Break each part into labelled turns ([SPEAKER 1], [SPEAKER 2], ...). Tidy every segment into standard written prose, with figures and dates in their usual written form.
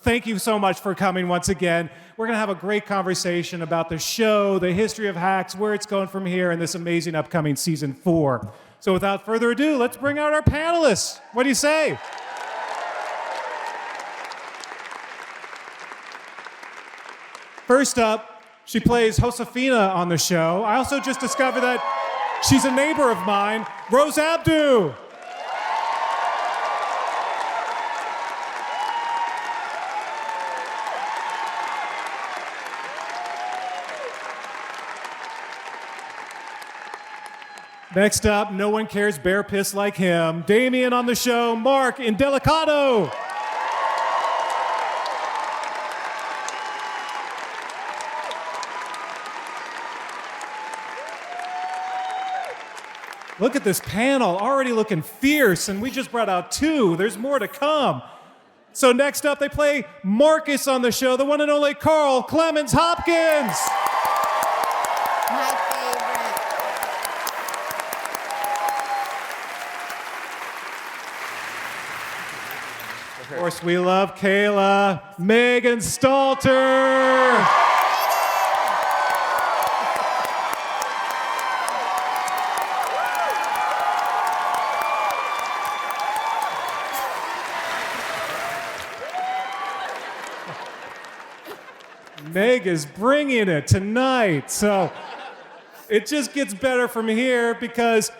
[SPEAKER 1] thank you so much for coming once again. We're going to have a great conversation about the show, the history of Hacks, where it's going from here, and this amazing upcoming season 4. So without further ado, let's bring out our panelists. What do you say? First up, she plays Josefina on the show. I also just discovered that she's a neighbor of mine, Rose Abdoo. Next up, no one cares bear piss like him. Damien on the show, Mark Indelicato. Look at this panel, already looking fierce, and we just brought out 2. There's more to come. So next up, they play Marcus on the show, the one and only Carl Clemons-Hopkins.
[SPEAKER 2] My favorite.
[SPEAKER 1] Of course, we love Kayla, Megan Stalter. Meg is bringing it tonight. So it just gets better from here because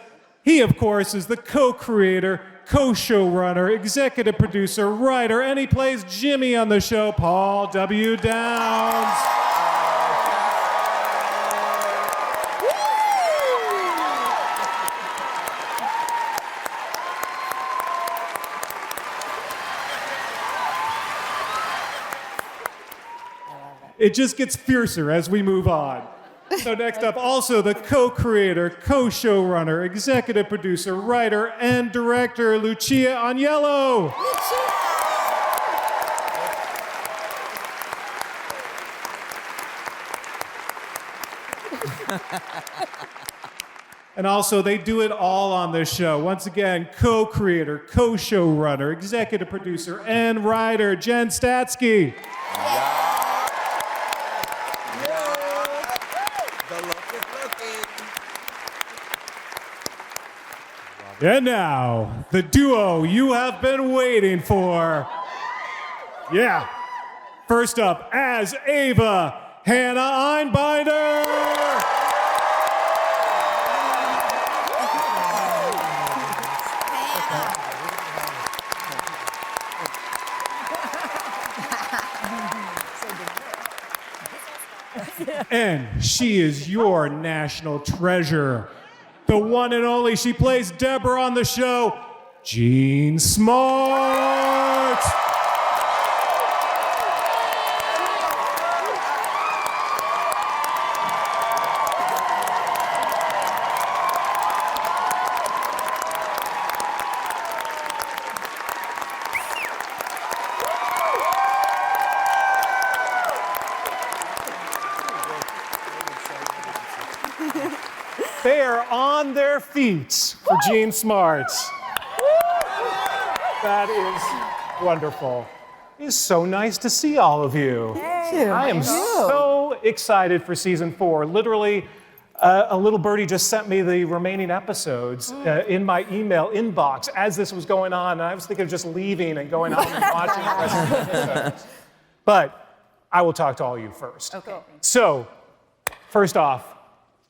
[SPEAKER 1] he, of course, is the co-creator, co-showrunner, executive producer, writer, and he plays Jimmy on the show, Paul W. Downs. It just gets fiercer as we move on. So next up, also the co-creator, co-showrunner, executive producer, writer, and director, Lucia Aniello. And also, they do it all on this show. Once again, co-creator, co-showrunner, executive producer, and writer, Jen Statsky. And now, the duo you have been waiting for. Yeah. First up, as Ava, Hannah Einbinder. And she is your national treasure. The one and only, she plays Deborah on the show, Jean Smart. They are on their feet for Jean Smart. That is wonderful. It is so nice to see all of you.
[SPEAKER 2] Thank you.
[SPEAKER 1] I am so excited for season 4. Literally, a little birdie just sent me the remaining episodes in my email inbox as this was going on, and I was thinking of just leaving and going out and watching the rest of the episodes. But I will talk to all you first.
[SPEAKER 2] Okay.
[SPEAKER 1] So, first off,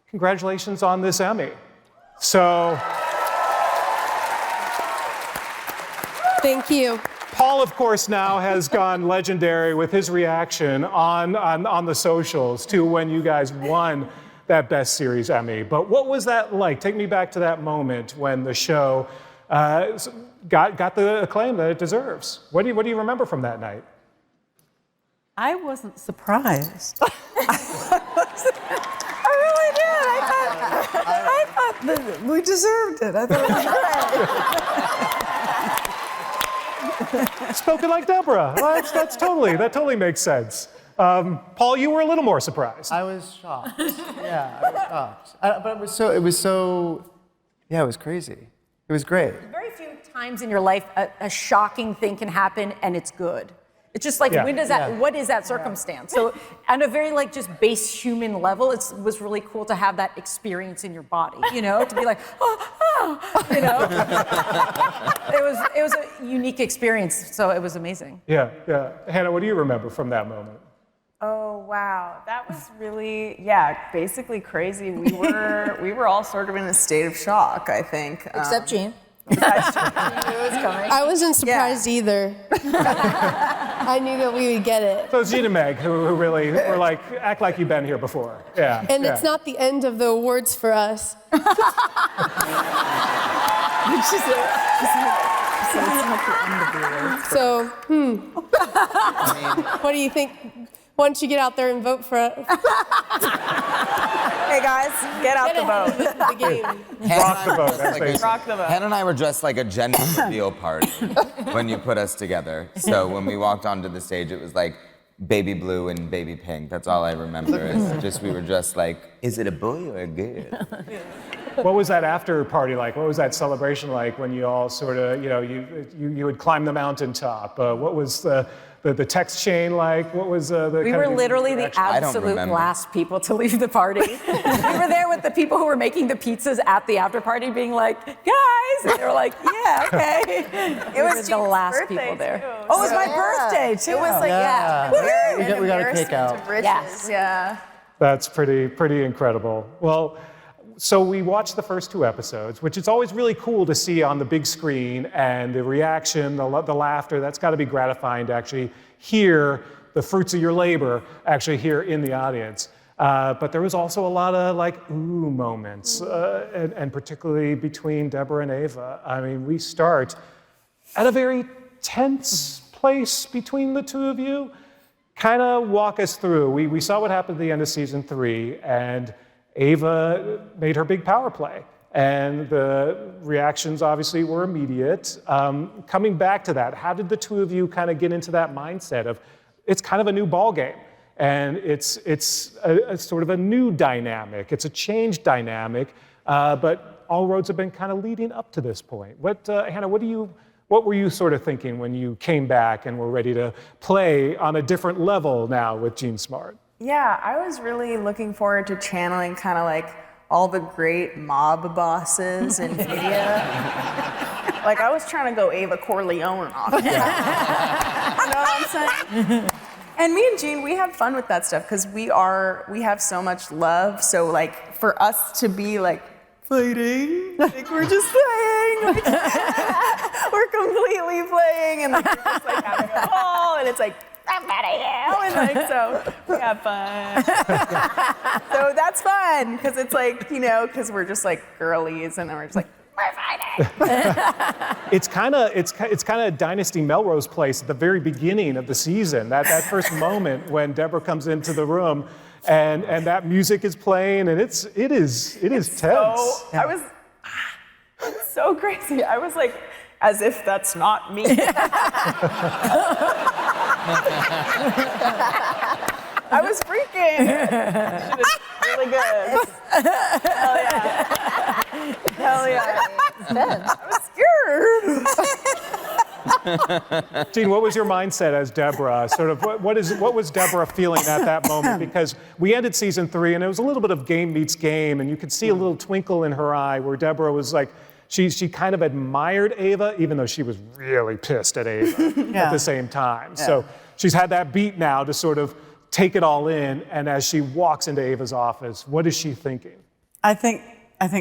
[SPEAKER 1] congratulations on this Emmy. So,
[SPEAKER 2] Thank you.
[SPEAKER 1] Paul, of course, now has gone legendary with his reaction on the socials to when you guys won that Best Series Emmy. But what was that like? Take me back to that moment when the show got the acclaim that it deserves. What do you remember from that night?
[SPEAKER 3] I wasn't surprised. I really did. I thought that we deserved it. I thought it was great.
[SPEAKER 1] Spoken like Deborah. Well, that totally makes sense. Paul, you were a little more surprised.
[SPEAKER 4] I was shocked. Yeah, I was shocked. But it was crazy. It was great.
[SPEAKER 5] Very few times in your life a shocking thing can happen and it's good. It's just like,
[SPEAKER 1] Yeah.
[SPEAKER 5] when does that, what is that circumstance? So on a very like just base human level, it was really cool to have that experience in your body, you know, to be like, you know. It was a unique experience, so it was amazing.
[SPEAKER 1] Yeah, yeah. Hannah, what do you remember from that moment?
[SPEAKER 3] Oh wow, that was really basically crazy. We were all sort of in a state of shock, I think.
[SPEAKER 5] Except Jean.
[SPEAKER 2] I wasn't surprised either. I knew that we would get it.
[SPEAKER 1] So it's Jean and Meg who really were like, act like you've been here before. Yeah.
[SPEAKER 2] And it's not the end of the awards for us. So, what do you think? Why don't you get out there and vote for us?
[SPEAKER 3] Hey guys, get out the vote.
[SPEAKER 2] The game.
[SPEAKER 1] Rock the vote. That's basically.
[SPEAKER 3] Rock the vote.
[SPEAKER 6] Hannah and I were dressed like a gender reveal party when you put us together. So when we walked onto the stage, it was like baby blue and baby pink. That's all I remember. It's just we were just like, is it a boy or a girl?
[SPEAKER 1] What was that after party like? What was that celebration like when you all sort of, you would climb the mountaintop? What was the text chain like? What was the
[SPEAKER 5] We
[SPEAKER 1] kind
[SPEAKER 5] were
[SPEAKER 1] of
[SPEAKER 5] literally the
[SPEAKER 1] reaction?
[SPEAKER 5] absolute
[SPEAKER 6] remember.
[SPEAKER 5] last people to leave the party. We were there with the people who were making the pizzas at the after party being like, guys, and they were like, yeah, okay. It was the last people there.
[SPEAKER 3] Too.
[SPEAKER 5] Oh, it was my birthday too.
[SPEAKER 3] It was like,
[SPEAKER 4] We got a cake out.
[SPEAKER 5] Yes.
[SPEAKER 3] Yeah.
[SPEAKER 1] That's pretty incredible. Well, so we watched the first 2 episodes, which is always really cool to see on the big screen, and the reaction, the laughter. That's got to be gratifying to actually hear the fruits of your labor actually here in the audience. But there was also a lot of like ooh moments, and particularly between Deborah and Ava. I mean, we start at a very tense place between the two of you. Kind of walk us through. We saw what happened at the end of season 3, and Ava made her big power play, and the reactions obviously were immediate. Coming back to that, how did the two of you kind of get into that mindset of it's kind of a new ball game, and it's a sort of a new dynamic, it's a changed dynamic, but all roads have been kind of leading up to this point. Hannah, what were you sort of thinking when you came back and were ready to play on a different level now with Jean Smart?
[SPEAKER 3] Yeah, I was really looking forward to channeling kind of like all the great mob bosses in media. Like I was trying to go Ava Corleone off. You know what I'm saying? And me and Jean, we have fun with that stuff because we have so much love. So like for us to be like fighting, like we're just playing, like, we're completely playing, and like we're just like having a ball, and it's like, I'm mad at you, and like so we have fun. So that's fun because it's like because we're just like girlies, and then we're just like we're fighting.
[SPEAKER 1] It's kind of Dynasty Melrose Place at the very beginning of the season. That first moment when Deborah comes into the room, and that music is playing, and it is tense.
[SPEAKER 3] So I was so crazy. I was like, as if that's not me. I was freaking. It was really good. Hell yeah. Hell yeah. I was scared.
[SPEAKER 1] Jean, what was your mindset as Deborah? Sort of, what was Deborah feeling at that moment? Because we ended season 3, and it was a little bit of game meets game, and you could see a little twinkle in her eye where Deborah was like, she kind of admired Ava, even though she was really pissed at Ava at the same time. Yeah. So she's had that beat now to sort of take it all in, and as she walks into Ava's office, what is she thinking?
[SPEAKER 7] I think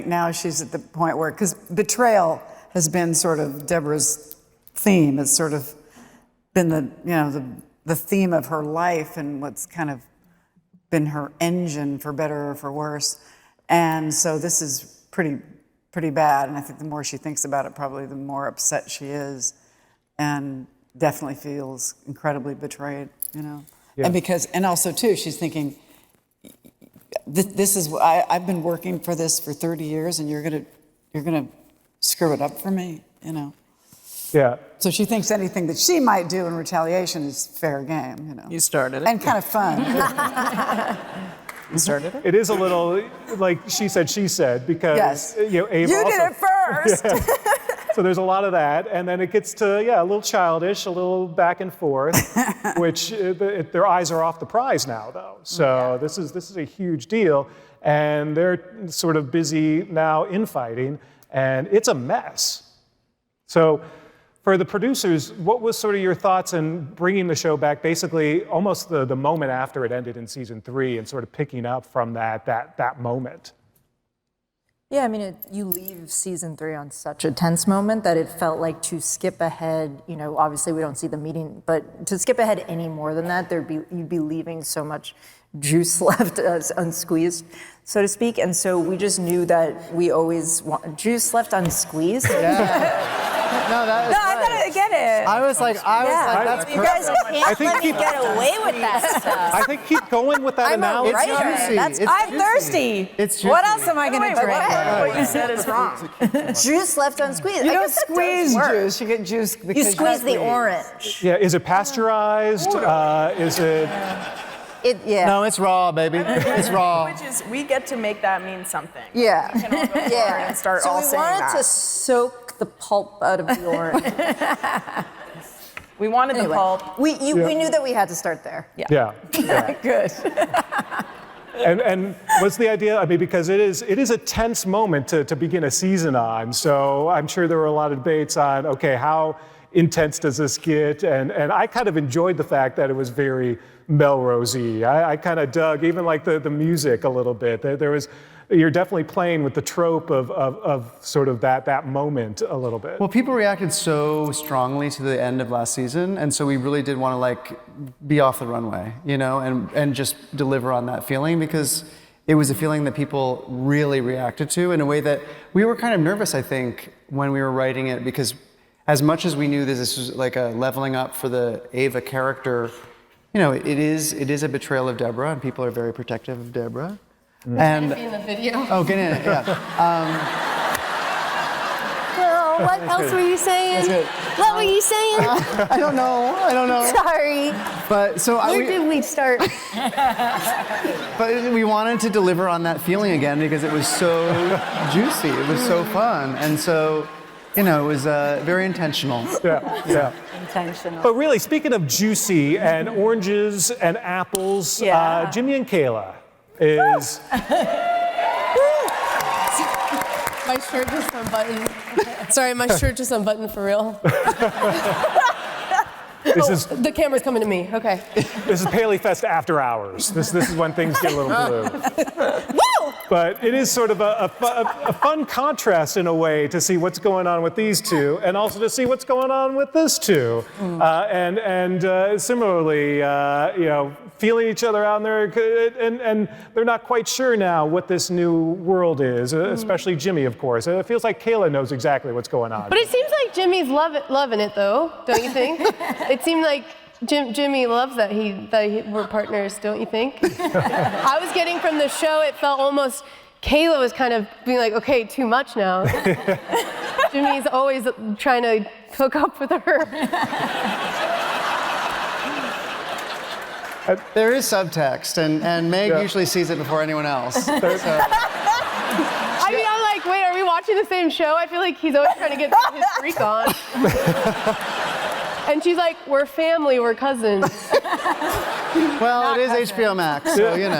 [SPEAKER 7] now she's at the point where, because betrayal has been sort of Deborah's theme. It's sort of been the theme of her life and what's kind of been her engine, for better or for worse. And so this is pretty bad. And I think the more she thinks about it, probably the more upset she is, and definitely feels incredibly betrayed. Yeah. And also too, she's thinking, this is I've been working for this for 30 years, and you're gonna screw it up for me,
[SPEAKER 1] Yeah.
[SPEAKER 7] So she thinks anything that she might do in retaliation is fair game,
[SPEAKER 3] You started it.
[SPEAKER 7] and kind of fun.
[SPEAKER 3] You started it.
[SPEAKER 1] It is a little like she said, because
[SPEAKER 7] Yes.
[SPEAKER 1] Ava
[SPEAKER 7] You
[SPEAKER 1] also,
[SPEAKER 7] did it first.
[SPEAKER 1] So there's a lot of that, and then it gets to a little childish, a little back and forth, which their eyes are off the prize now, though. So this is a huge deal, and they're sort of busy now infighting, and it's a mess. So for the producers, what was sort of your thoughts in bringing the show back, basically almost the moment after it ended in season 3, and sort of picking up from that moment?
[SPEAKER 5] Yeah, I mean, you leave season 3 on such a tense moment that it felt like to skip ahead, obviously we don't see the meeting, but to skip ahead any more than that, you'd be leaving so much juice left unsqueezed, so to speak. And so we just knew that we always want juice left unsqueezed.
[SPEAKER 4] Yeah. No, that is
[SPEAKER 5] I get it.
[SPEAKER 4] I was like, that's
[SPEAKER 5] You guys
[SPEAKER 4] perfect.
[SPEAKER 5] can't let me get away with that stuff.
[SPEAKER 1] I think keep going with that
[SPEAKER 5] I'm a
[SPEAKER 1] analogy.
[SPEAKER 5] writer.
[SPEAKER 4] juicy.
[SPEAKER 5] I'm
[SPEAKER 4] juicy.
[SPEAKER 5] thirsty.
[SPEAKER 4] It's juicy.
[SPEAKER 5] What else am I going to drink?
[SPEAKER 3] What you said is wrong.
[SPEAKER 5] Juice left unsqueezed.
[SPEAKER 7] You
[SPEAKER 5] I
[SPEAKER 7] don't
[SPEAKER 5] guess that does
[SPEAKER 7] squeeze
[SPEAKER 5] work.
[SPEAKER 7] juice. You get juice because
[SPEAKER 5] You squeeze the
[SPEAKER 7] squeeze.
[SPEAKER 5] orange.
[SPEAKER 1] Yeah, is it pasteurized? Is it?
[SPEAKER 5] Yeah.
[SPEAKER 4] No, it's raw, baby. It's raw.
[SPEAKER 3] Which is, we get to make that mean something.
[SPEAKER 5] Yeah.
[SPEAKER 3] We can all go forward and start
[SPEAKER 5] so
[SPEAKER 3] all
[SPEAKER 5] we
[SPEAKER 3] saying
[SPEAKER 5] wanted
[SPEAKER 3] that.
[SPEAKER 5] to soak the pulp out of the orange.
[SPEAKER 3] We wanted the pulp.
[SPEAKER 5] We knew that we had to start there.
[SPEAKER 1] Yeah.
[SPEAKER 5] Good.
[SPEAKER 1] And what's the idea? I mean, because it is a tense moment to begin a season on. So I'm sure there were a lot of debates on, okay, how intense does this get? And I kind of enjoyed the fact that it was very Melrose-y. I kind of dug even like the music a little bit. You're definitely playing with the trope of sort of that moment a little bit.
[SPEAKER 4] Well, people reacted so strongly to the end of last season, and so we really did want to like be off the runway, and just deliver on that feeling, because it was a feeling that people really reacted to in a way that we were kind of nervous, I think, when we were writing it, because as much as we knew that this was like a leveling up for the Ava character, it is a betrayal of Deborah, and people are very protective of Deborah. And
[SPEAKER 2] In the video.
[SPEAKER 4] oh, get in it, yeah.
[SPEAKER 2] Well, what else were you saying? What were you saying?
[SPEAKER 4] I don't know.
[SPEAKER 2] Sorry.
[SPEAKER 4] But so
[SPEAKER 2] Where did we start?
[SPEAKER 4] But we wanted to deliver on that feeling again because it was so juicy. It was so fun, and so it was very intentional.
[SPEAKER 1] Yeah.
[SPEAKER 5] Intentional.
[SPEAKER 1] But really, speaking of juicy and oranges and apples,
[SPEAKER 5] Yeah.
[SPEAKER 1] Jimmy and Kayla is.
[SPEAKER 2] My shirt just unbuttoned. Sorry, my shirt just unbuttoned for real. The camera's coming to me. Okay.
[SPEAKER 1] This is PaleyFest after hours. This is when things get a little blue.
[SPEAKER 2] Woo!
[SPEAKER 1] But it is sort of a fun contrast in a way to see what's going on with these two, and also to see what's going on with this two. And similarly, feeling each other out there, and they're not quite sure now what this new world is, especially Jimmy, of course. It feels like Kayla knows exactly what's going on.
[SPEAKER 2] But it seems like Jimmy's loving it, though, don't you think? It seemed like Jimmy loves that we're partners, don't you think? I was getting from the show, it felt almost, Kayla was kind of being like, okay, too much now. Jimmy's always trying to hook up with her.
[SPEAKER 4] There is subtext, and Meg usually sees it before anyone else. So.
[SPEAKER 2] I mean, I'm like, wait, are we watching the same show? I feel like he's always trying to get his freak on. And she's like, we're family, we're cousins.
[SPEAKER 4] Well, it is HBO Max, so
[SPEAKER 2] You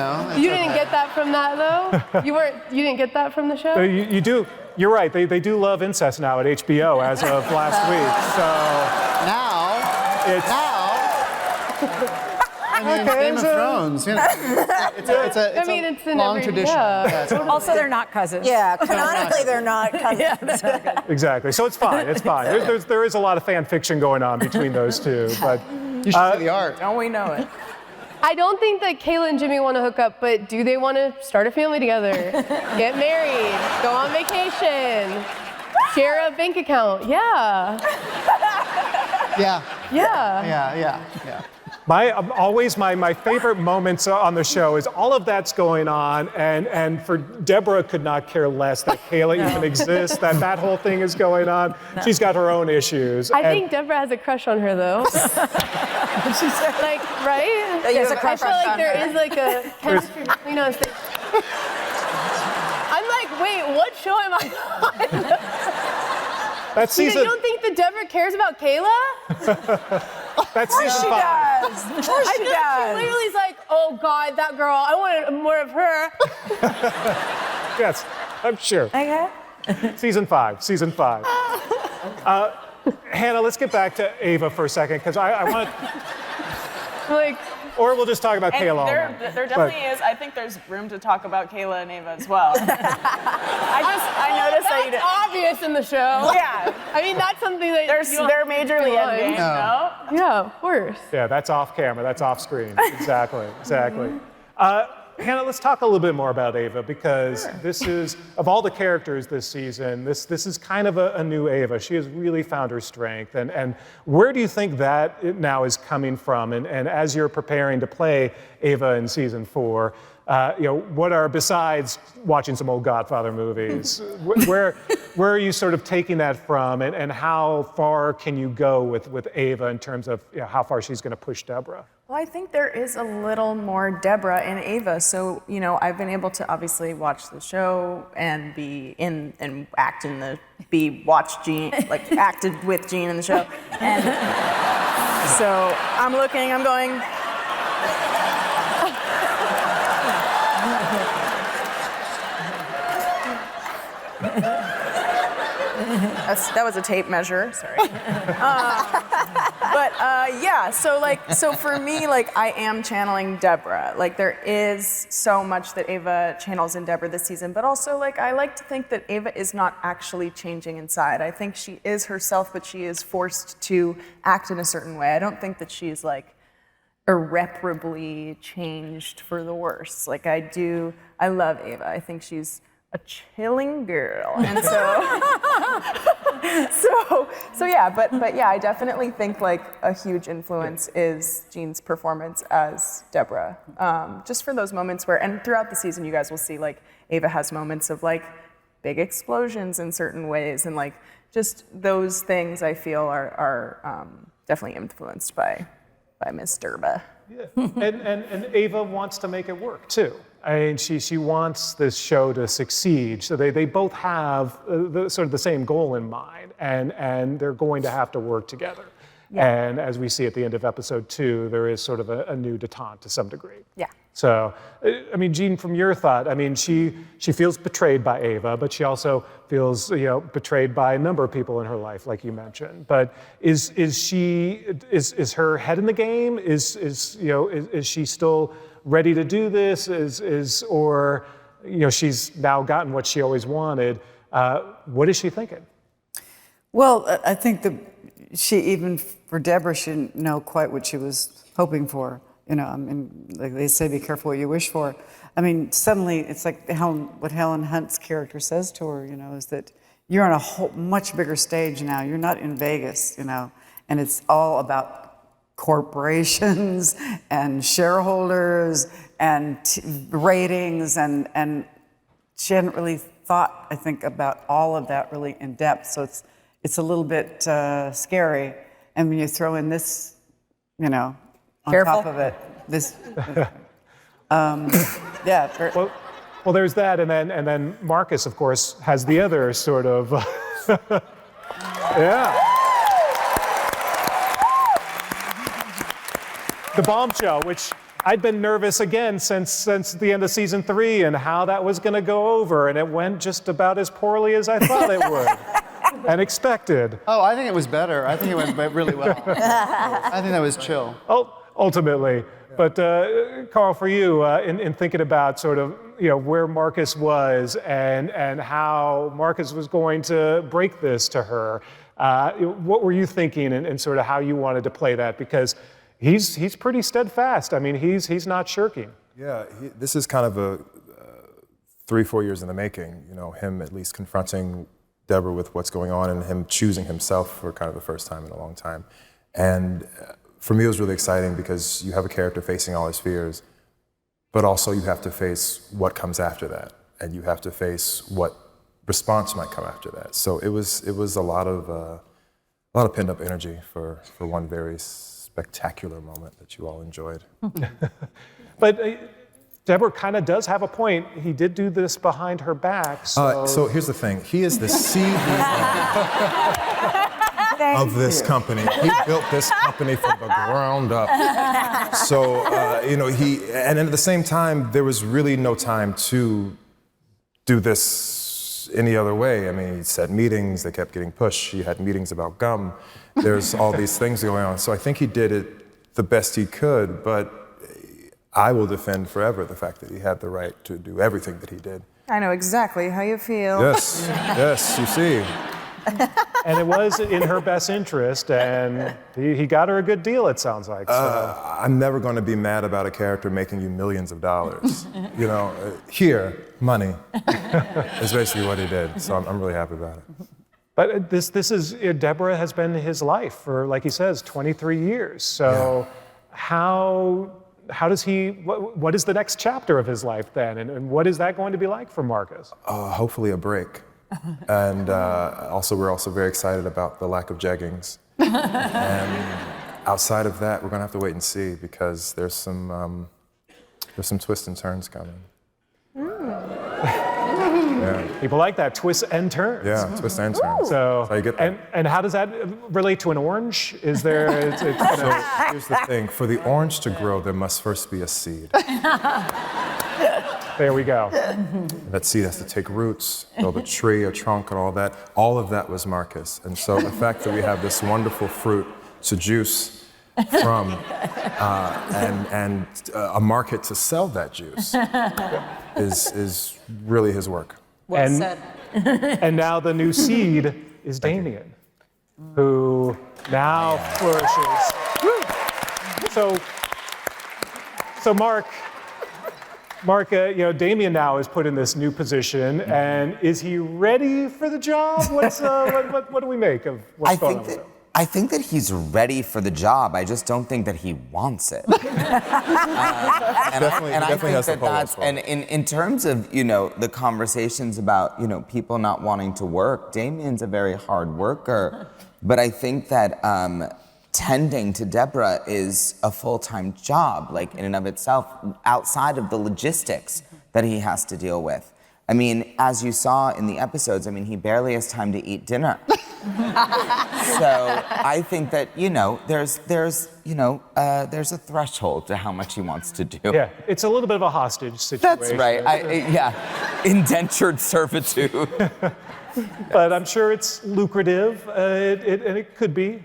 [SPEAKER 2] didn't get that from that, though? You didn't get that from the show?
[SPEAKER 1] You do. You're right. They do love incest now at HBO as of last week. So
[SPEAKER 4] I mean, Game of Thrones, it's
[SPEAKER 2] in
[SPEAKER 4] long
[SPEAKER 2] every,
[SPEAKER 4] tradition.
[SPEAKER 2] yeah.
[SPEAKER 4] Yeah.
[SPEAKER 5] Also, they're not cousins.
[SPEAKER 3] Yeah, canonically they're not cousins.
[SPEAKER 1] exactly. So it's fine. It's fine. There is a lot of fan fiction going on between those two, but
[SPEAKER 4] You should see the art.
[SPEAKER 3] Don't we know it?
[SPEAKER 2] I don't think that Kayla and Jimmy want to hook up, but do they want to start a family together? Get married, go on vacation, share a bank account. Yeah.
[SPEAKER 4] Yeah.
[SPEAKER 1] My favorite moments on the show is all of that's going on, and for Deborah could not care less that Kayla even exists, that whole thing is going on. She's got her own issues.
[SPEAKER 2] I think Deborah has a crush on her, though. She's like, right?
[SPEAKER 3] That you have a crush
[SPEAKER 2] I feel like
[SPEAKER 3] on
[SPEAKER 2] there
[SPEAKER 3] her.
[SPEAKER 2] is like a chemistry between us. I'm like, wait, what show am I on?
[SPEAKER 1] That's
[SPEAKER 2] You
[SPEAKER 1] season.
[SPEAKER 2] don't think that Deborah cares about Kayla?
[SPEAKER 1] That's season
[SPEAKER 7] She
[SPEAKER 1] 5.
[SPEAKER 7] does. Of course she
[SPEAKER 2] She
[SPEAKER 7] does.
[SPEAKER 2] literally is like, oh God, that girl, I wanted more of her.
[SPEAKER 1] Yes, I'm sure.
[SPEAKER 3] Okay.
[SPEAKER 1] Season 5. Season 5. Hannah, let's get back to Ava for a second, because I want to.
[SPEAKER 2] Like,
[SPEAKER 1] Or we'll just talk about Kayla all
[SPEAKER 8] There,
[SPEAKER 1] night.
[SPEAKER 8] there definitely is. I think there's room to talk about Kayla and Ava as well. I noticed that you
[SPEAKER 2] that's
[SPEAKER 8] did.
[SPEAKER 2] obvious in the show.
[SPEAKER 8] Yeah,
[SPEAKER 2] I mean, that's something that you don't
[SPEAKER 8] they're
[SPEAKER 2] have to
[SPEAKER 8] majorly
[SPEAKER 2] realize.
[SPEAKER 8] endgame, no?
[SPEAKER 2] Yeah, of course.
[SPEAKER 1] Yeah, that's off camera. That's off screen. Exactly. Exactly. Hannah, let's talk a little bit more about Ava, because this is, of all the characters this season, this is kind of a new Ava. She has really found her strength. And where do you think that now is coming from? And as you're preparing to play Ava in season 4, what are, besides watching some old Godfather movies, where are you sort of taking that from? And how far can you go with Ava in terms of how far she's going to push Deborah?
[SPEAKER 3] Well, I think there is a little more Deborah in Ava. So, I've been able to obviously watch the show and be in and act in watch Gene, like acted with Gene in the show. And so I'm going, that was a tape measure, sorry. So for me, I am channeling Deborah. There is so much that Ava channels in Deborah this season, but also I like to think that Ava is not actually changing inside. I think she is herself, but she is forced to act in a certain way. I don't think that she's irreparably changed for the worse. I love Ava. I think she's a chilling girl, and but yeah, I definitely think a huge influence is Jean's performance as Deborah. Just for those moments where, and throughout the season, you guys will see Ava has moments of big explosions in certain ways, and just those things I feel are definitely influenced by Miss Derba.
[SPEAKER 1] Yeah. And Ava wants to make it work too. I mean, she wants this show to succeed. So they both have sort of the same goal in mind, and they're going to have to work together. Yeah. And as we see at the end of episode 2, there is sort of a new detente to some degree.
[SPEAKER 3] Yeah.
[SPEAKER 1] So, I mean, Jean, from your thought, I mean, she feels betrayed by Ava, but she also feels betrayed by a number of people in her life, like you mentioned. But is her head in the game? Is she still ready to do this? Or she's now gotten what she always wanted. What is she thinking?
[SPEAKER 7] Well, I think that she, even for Deborah, she didn't know quite what she was hoping for. I mean, like they say, be careful what you wish for. I mean, suddenly it's like what Helen Hunt's character says to her, is that you're on a much bigger stage now. You're not in Vegas, and it's all about corporations and shareholders and ratings, and she hadn't really thought, I think, about all of that really in depth. So it's a little bit scary. And when you throw in this, on
[SPEAKER 3] Careful.
[SPEAKER 7] top of it, this, yeah.
[SPEAKER 1] Well, there's that, and then Marcus, of course, has the other sort of, yeah. The bombshell, which I'd been nervous again since the end of season 3 and how that was going to go over, and it went just about as poorly as I thought it would and expected.
[SPEAKER 4] Oh, I think it was better. I think it went really well. I think that was chill.
[SPEAKER 1] Ultimately. But Carl, for you, in thinking about sort of where Marcus was and how Marcus was going to break this to her, what were you thinking and sort of how you wanted to play that? Because he's pretty steadfast. I mean, he's not shirking.
[SPEAKER 9] Yeah, this is kind of a 3-4 years in the making. Him at least confronting Deborah with what's going on and him choosing himself for kind of the first time in a long time. And for me, it was really exciting because you have a character facing all his fears, but also you have to face what comes after that, and you have to face what response might come after that. So it was a lot of pinned up energy for one very spectacular moment that you all enjoyed.
[SPEAKER 1] But Deborah kind of does have a point. He did do this behind her back.
[SPEAKER 9] So here's the thing. He is the CEO of this company. He built this company from the ground up. So, and at the same time, there was really no time to do this any other way. I mean, he set meetings, they kept getting pushed. He had meetings about gum. There's all these things going on. So I think he did it the best he could, but I will defend forever the fact that he had the right to do everything that he did.
[SPEAKER 3] I know exactly how you feel.
[SPEAKER 9] Yes, yes, you see.
[SPEAKER 1] And it was in her best interest, and he got her a good deal, it sounds like. So.
[SPEAKER 9] I'm never going to be mad about a character making you millions of dollars. Here, money is basically what he did. So I'm really happy about it.
[SPEAKER 1] But this is, Deborah has been his life for, like he says, 23 years. So how does he, what is the next chapter of his life then? And what is that going to be like for Marcus?
[SPEAKER 9] Hopefully a break. And we're also very excited about the lack of jeggings. And outside of that, we're going to have to wait and see because there's some twists and turns coming. Yeah.
[SPEAKER 1] People like that, twists and turns.
[SPEAKER 9] Yeah, twists and turns.
[SPEAKER 1] So,
[SPEAKER 9] that's how you get that.
[SPEAKER 1] And how does that relate to an orange? Is there?
[SPEAKER 9] So here's the thing: for the orange to grow, there must first be a seed.
[SPEAKER 1] There we go.
[SPEAKER 9] And that seed has to take roots, build a tree, a trunk, and all that. All of that was Marcus. And so the fact that we have this wonderful fruit to juice from and a market to sell that juice is really his work.
[SPEAKER 5] Well said.
[SPEAKER 1] And now the new seed is Damien, who now flourishes. So Mark, Damien now is put in this new position, and is he ready for the job? What do we make of what's going on with him?
[SPEAKER 6] I think that he's ready for the job. I just don't think that he wants it.
[SPEAKER 9] Definitely has the
[SPEAKER 6] that's, and in terms of the conversations about people not wanting to work, Damien's a very hard worker, but I think that tending to Deborah is a full-time job, like in and of itself, outside of the logistics that he has to deal with. I mean, as you saw in the episodes, he barely has time to eat dinner. So I think that there's a threshold to how much he wants to do.
[SPEAKER 1] Yeah, it's a little bit of a hostage situation.
[SPEAKER 6] That's right. Indentured servitude.
[SPEAKER 1] But I'm sure it's lucrative, and it could be.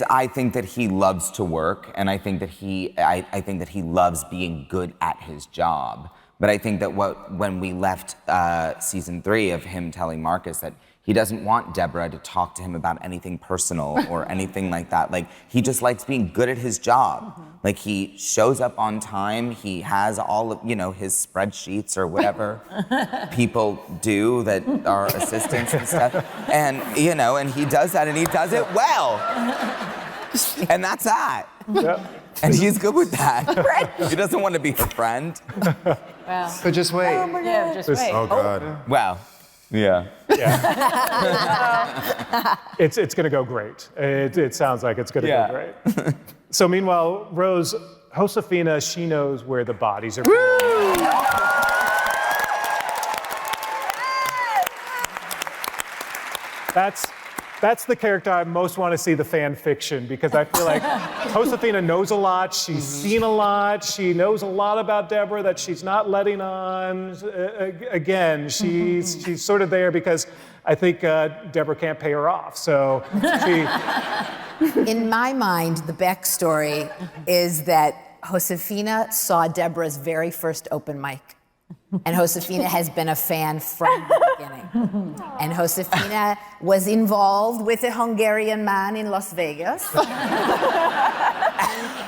[SPEAKER 6] I think that he loves to work, and I think that he loves being good at his job. But I think that when we left season 3 of him telling Marcus that he doesn't want Deborah to talk to him about anything personal or anything like that. Like, he just likes being good at his job. Like, he shows up on time. He has all of, his spreadsheets or whatever people do that are assistants and stuff. And, and he does that, and he does it well. And that's that.
[SPEAKER 1] Yep.
[SPEAKER 6] And he's good with that. He doesn't want to be her friend.
[SPEAKER 5] Wow.
[SPEAKER 4] But just wait.
[SPEAKER 5] Just wait.
[SPEAKER 9] Oh, God.
[SPEAKER 6] Wow. Yeah.
[SPEAKER 1] It's going to go great. It sounds like it's going to go great. So meanwhile, Rose, Josefina, she knows where the bodies are going. That's the character I most want to see the fan fiction, because I feel like Josefina knows a lot, she's seen a lot, she knows a lot about Deborah that she's not letting on. Again, she's sort of there because I think Deborah can't pay her off, so she...
[SPEAKER 10] In my mind, the backstory is that Josefina saw Deborah's very first open mic. And Josefina has been a fan from the beginning. And Josefina was involved with a Hungarian man in Las Vegas. And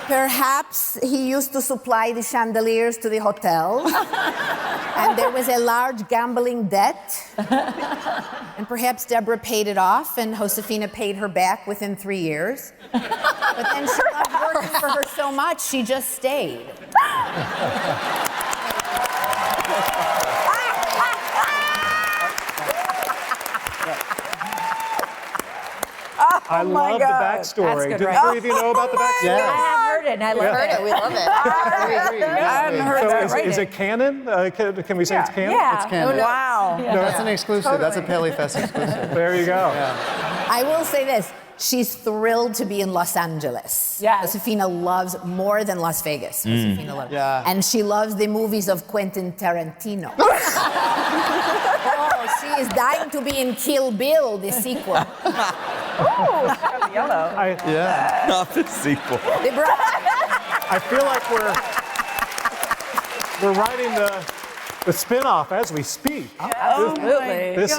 [SPEAKER 10] perhaps he used to supply the chandeliers to the hotel. And there was a large gambling debt. And perhaps Deborah paid it off, and Josefina paid her back within 3 years. But then she loved working for her so much, she just stayed.
[SPEAKER 1] I love the backstory.
[SPEAKER 5] That's good,
[SPEAKER 1] Did
[SPEAKER 5] right?
[SPEAKER 1] three of you know about the backstory?
[SPEAKER 5] I have heard it, and I love
[SPEAKER 10] Heard it. We love it.
[SPEAKER 3] I hadn't heard
[SPEAKER 1] So
[SPEAKER 3] that.
[SPEAKER 1] is it canon? Can we say it's canon?
[SPEAKER 5] Yeah.
[SPEAKER 4] It's canon.
[SPEAKER 3] Wow.
[SPEAKER 4] No, that's an exclusive. That's a PaleyFest exclusive.
[SPEAKER 1] There you go.
[SPEAKER 10] I will say this. She's thrilled to be in Los Angeles.
[SPEAKER 5] Yes.
[SPEAKER 10] Josefina loves more than Las Vegas. Josefina loves.
[SPEAKER 4] Yeah.
[SPEAKER 10] And she loves the movies of Quentin Tarantino. She is dying to be in Kill Bill, the sequel.
[SPEAKER 8] Yellow.
[SPEAKER 4] Yeah.
[SPEAKER 6] Not the sequel.
[SPEAKER 1] I feel like we're writing the spinoff as we speak.
[SPEAKER 8] Absolutely.
[SPEAKER 1] This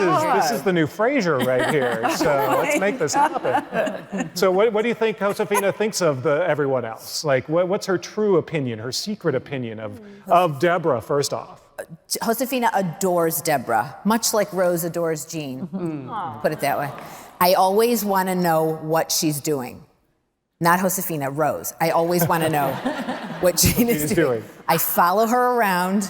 [SPEAKER 1] is the new Frasier right here. So let's make this happen. So what do you think Josefina thinks of everyone else? Like what's her true opinion, her secret opinion of Deborah? First off,
[SPEAKER 10] Josefina adores Deborah, much like Rose adores Jean. Put it that way. I always want to know what she's doing. Not Josefina, Rose. I always want to know what Jean is doing. I follow her around.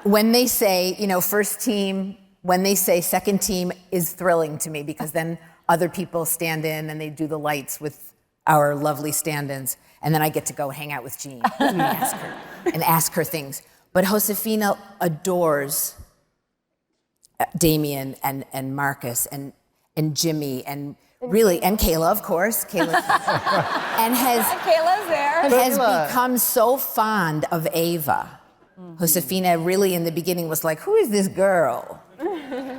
[SPEAKER 10] When they say, first team, when they say second team is thrilling to me because then other people stand in and they do the lights with our lovely stand-ins. And then I get to go hang out with Jean and ask her things. But Josefina adores Damien and Marcus and Jimmy and really, and Kayla, of course. Kayla. And
[SPEAKER 5] Kayla's there.
[SPEAKER 10] has become so fond of Ava. Josefina really in the beginning was like, who is this girl?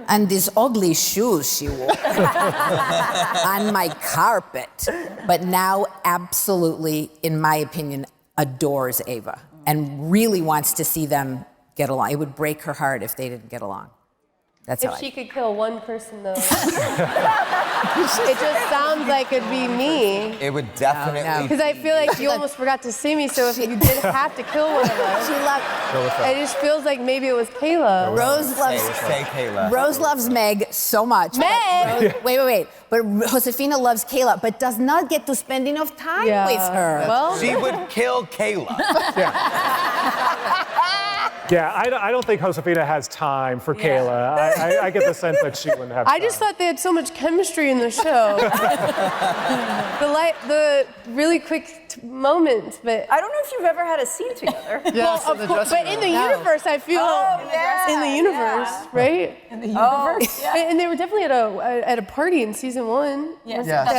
[SPEAKER 10] And these ugly shoes she wore on my carpet. But now absolutely, in my opinion, adores Ava and really wants to see them get along. It would break her heart if they didn't get along. That's how
[SPEAKER 2] If she could kill one person, though, it just sounds like it'd be me.
[SPEAKER 6] It would definitely.
[SPEAKER 2] Because I feel like you almost forgot to see me, so if you did have to kill one of us,
[SPEAKER 10] She loved.
[SPEAKER 2] it just feels like maybe it was Kayla.
[SPEAKER 10] Rose loves.
[SPEAKER 6] Say Kayla.
[SPEAKER 10] Rose loves Meg so much.
[SPEAKER 2] Meg!
[SPEAKER 10] Wait. But Josefina loves Kayla, but does not get to spend enough time with her.
[SPEAKER 2] Well,
[SPEAKER 6] She would kill Kayla.
[SPEAKER 1] yeah, I don't think Josefina has time for Kayla. I get the sense that she wouldn't have time.
[SPEAKER 2] I just thought they had so much chemistry in the show. the really quick moments, but
[SPEAKER 8] I don't know if you've ever had a scene together.
[SPEAKER 4] Yes,
[SPEAKER 2] of course, but in the universe, I feel in the universe, right?
[SPEAKER 5] In the universe.
[SPEAKER 2] And they were definitely at a party in season 1.
[SPEAKER 5] Yes.
[SPEAKER 2] And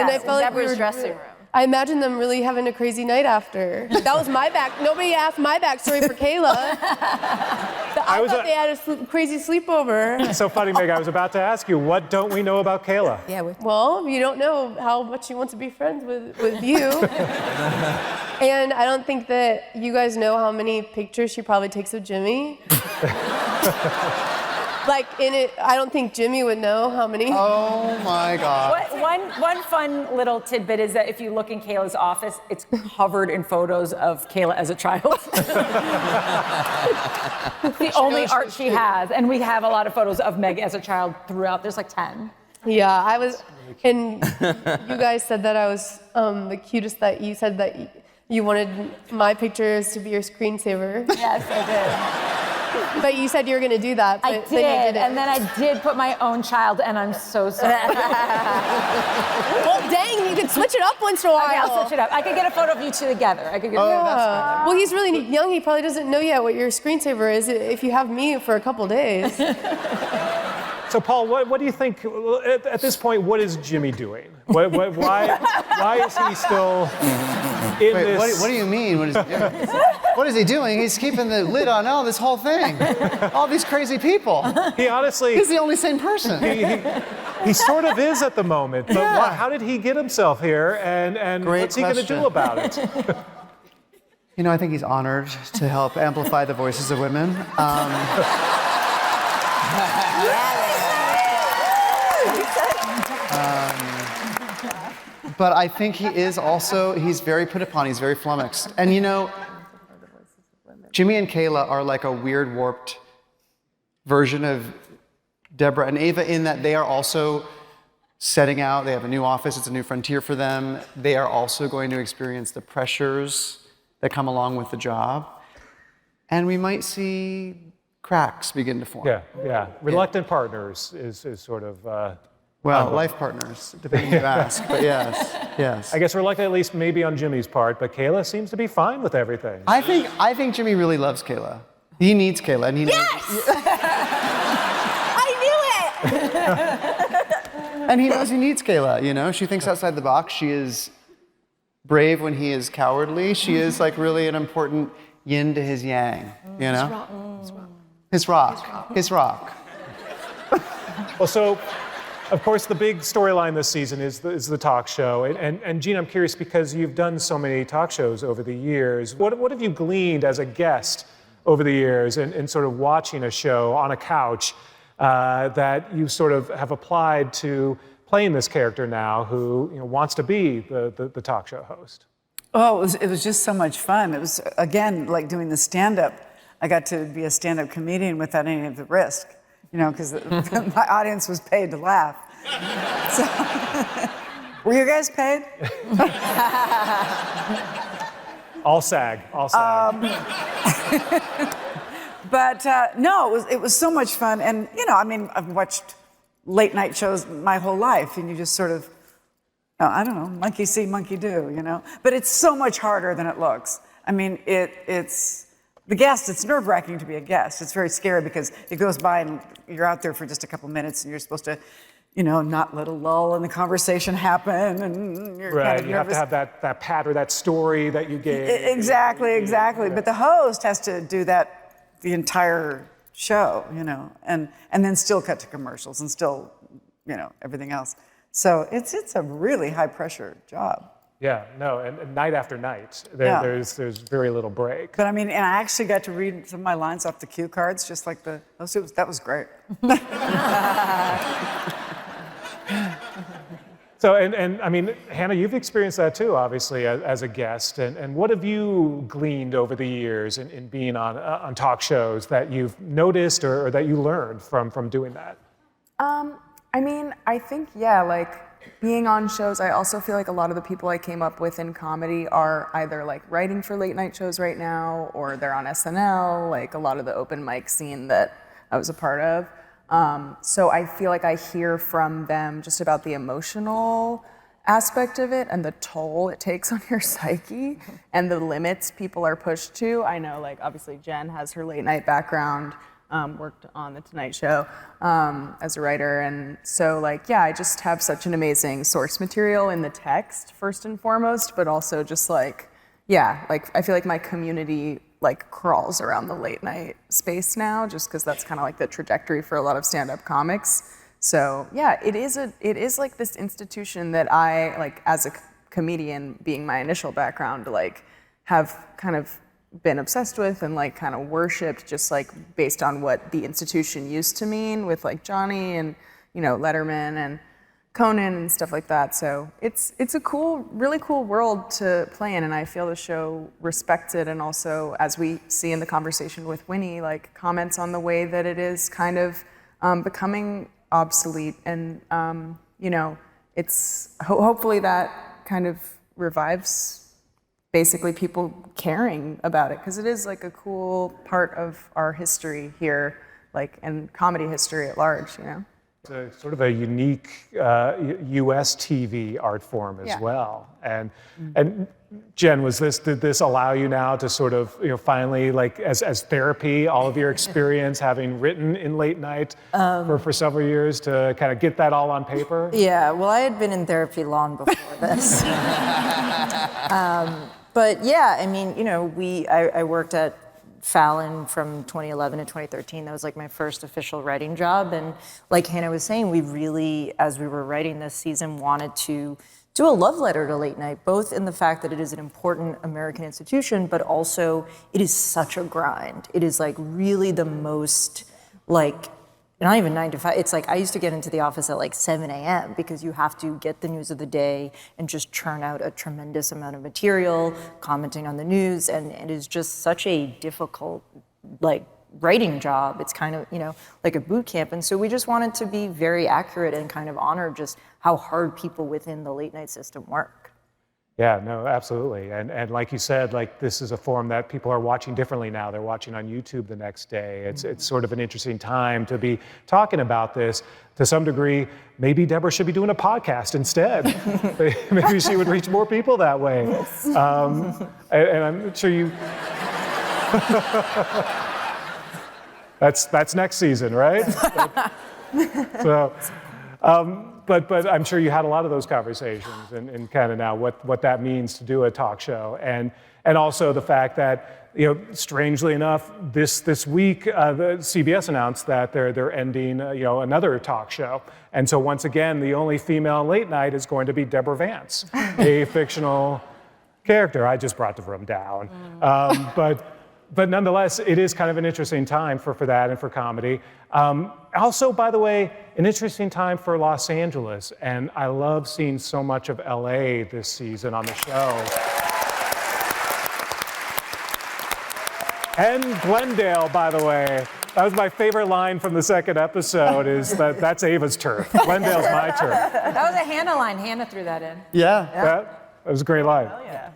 [SPEAKER 2] I felt like
[SPEAKER 8] Deborah's dressing room.
[SPEAKER 2] I imagined them really having a crazy night after. That was my back. Nobody asked my backstory for Kayla. I thought they had a crazy sleepover.
[SPEAKER 1] It's so funny, Meg. I was about to ask you, what don't we know about Kayla?
[SPEAKER 10] Yeah.
[SPEAKER 2] Well, you don't know how much she wants to be friends with you. And I don't think that you guys know how many pictures she probably takes of Jimmy. Like in it, I don't think Jimmy would know how many.
[SPEAKER 4] Oh my God.
[SPEAKER 5] One fun little tidbit is that if you look in Kayla's office, it's covered in photos of Kayla as a child. The only art she has, and we have a lot of photos of Meg as a child throughout. There's like 10.
[SPEAKER 2] Yeah, I was, and you guys said that I was the cutest. That you said that you wanted my pictures to be your screensaver.
[SPEAKER 5] Yes, I did.
[SPEAKER 2] But you said you were going to do that. But
[SPEAKER 5] I did,
[SPEAKER 2] then you didn't.
[SPEAKER 5] and then I did put my own child, and I'm so sorry.
[SPEAKER 2] Well, dang, you could switch it up once in a while.
[SPEAKER 5] Okay, I'll switch it up. I could get a photo of you two together. I could get
[SPEAKER 2] Well, he's really young. He probably doesn't know yet what your screensaver is if you have me for a couple days.
[SPEAKER 1] So, Paul, what do you think, at this point, what is Jimmy doing? Why is he still in
[SPEAKER 4] Wait,
[SPEAKER 1] this?
[SPEAKER 4] what do you mean? What is he doing? He's keeping the lid on this whole thing. All these crazy people.
[SPEAKER 1] He honestly...
[SPEAKER 4] He's the only sane person.
[SPEAKER 1] He sort of is at the moment, but how did he get himself here, and
[SPEAKER 4] Great
[SPEAKER 1] what's he going to do
[SPEAKER 4] question.
[SPEAKER 1] about it?
[SPEAKER 4] I think he's honored to help amplify the voices of women. But I think he is also, he's very put upon, he's very flummoxed. And Jimmy and Kayla are like a weird, warped version of Deborah and Ava in that they are also setting out, they have a new office, it's a new frontier for them. They are also going to experience the pressures that come along with the job. And we might see cracks begin to form.
[SPEAKER 1] Yeah. Reluctant partners is sort of
[SPEAKER 4] Well, life partners, depending who you ask, but yes.
[SPEAKER 1] I guess reluctant, at least maybe on Jimmy's part, but Kayla seems to be fine with everything.
[SPEAKER 4] I think Jimmy really loves Kayla. He needs Kayla, and he knows.
[SPEAKER 10] I knew it!
[SPEAKER 4] And he knows he needs Kayla, you know? She thinks outside the box. She is brave when he is cowardly. She is like really an important yin to his yang, you know? His rock.
[SPEAKER 1] Well, so, of course, the big storyline this season is the talk show. And Gene, I'm curious, because you've done so many talk shows over the years, what have you gleaned as a guest over the years in sort of watching a show on a couch that you sort of have applied to playing this character now who wants to be the talk show host?
[SPEAKER 7] Oh, it was just so much fun. It was, again, like doing the stand-up. I got to be a stand-up comedian without any of the risk, because my audience was paid to laugh. So, were you guys paid?
[SPEAKER 1] All SAG.
[SPEAKER 7] But no, it was so much fun. And, I've watched late night shows my whole life, and you just sort of, I don't know, monkey see, monkey do, But it's so much harder than it looks. I mean, it's nerve-wracking to be a guest. It's very scary because it goes by and you're out there for just a couple minutes and you're supposed to, not let a lull in the conversation happen. And you're kind of
[SPEAKER 1] you have to have that pat or that story that you gave.
[SPEAKER 7] Exactly. But the host has to do that the entire show, and then still cut to commercials and still, everything else. So it's a really high-pressure job.
[SPEAKER 1] Yeah, no, and night after night, there's very little break.
[SPEAKER 7] But and I actually got to read some of my lines off the cue cards, just like that was great.
[SPEAKER 1] So, and I mean, Hannah, you've experienced that too, obviously, as a guest. And what have you gleaned over the years in being on talk shows that you've noticed or that you learned from doing that?
[SPEAKER 8] I think, like being on shows, I also feel like a lot of the people I came up with in comedy are either like writing for late night shows right now, or they're on SNL, like a lot of the open mic scene that I was a part of. So I feel like I hear from them just about the emotional aspect of it and the toll it takes on your psyche and the limits people are pushed to. I know, like, obviously Jen has her late night background, worked on The Tonight Show as a writer. And so, I just have such an amazing source material in the text, first and foremost, but also just I feel like my community crawls around the late night space now, just because that's kind of like the trajectory for a lot of stand-up comics. So it is like this institution that I, as a comedian, being my initial background, have kind of been obsessed with and kind of worshipped, just based on what the institution used to mean with Johnny and Letterman and Conan and stuff like that. So it's a really cool world to play in, and I feel the show respects it, and also, as we see in the conversation with Winnie, comments on the way that it is kind of becoming obsolete, and it's hopefully that kind of revives basically people caring about it, because it is a cool part of our history here, and comedy history at large, It's
[SPEAKER 1] a sort of a unique U.S. TV art form as well. And Jen, did this allow you now to sort of finally, as therapy, all of your experience having written in late night for several years, to kind of get that all on paper?
[SPEAKER 5] Yeah, well, I had been in therapy long before this. But yeah, I mean, I worked at Fallon from 2011 to 2013. That was my first official writing job. And like Hannah was saying, we really, as we were writing this season, wanted to do a love letter to late night, both in the fact that it is an important American institution, but also it is such a grind. It is really the most not even 9 to 5. It's I used to get into the office at 7 a.m. because you have to get the news of the day and just churn out a tremendous amount of material, commenting on the news, and it is just such a difficult writing job. It's kind of like a boot camp, and so we just wanted to be very accurate and kind of honor just how hard people within the late night system work.
[SPEAKER 1] Yeah, no, absolutely. And like you said, like this is a form that people are watching differently now. They're watching on YouTube the next day. It's sort of an interesting time to be talking about this. To some degree, maybe Deborah should be doing a podcast instead. Maybe she would reach more people that way. And I'm sure you... That's next season, right? So... But I'm sure you had a lot of those conversations and kind of now what that means to do a talk show. And also the fact that, strangely enough, this week, the CBS announced that they're ending, another talk show. And so once again, the only female late night is going to be Deborah Vance, a fictional character. I just brought the room down. But nonetheless, it is kind of an interesting time for that and for comedy. Also, by the way, an interesting time for Los Angeles. And I love seeing so much of LA this season on the show. And Glendale, by the way. That was my favorite line from the second episode, is that's Ava's turf. Glendale's my turf.
[SPEAKER 5] That was a Hannah line. Hannah threw that in.
[SPEAKER 4] Yeah.
[SPEAKER 1] That was a great line.
[SPEAKER 3] Oh, yeah.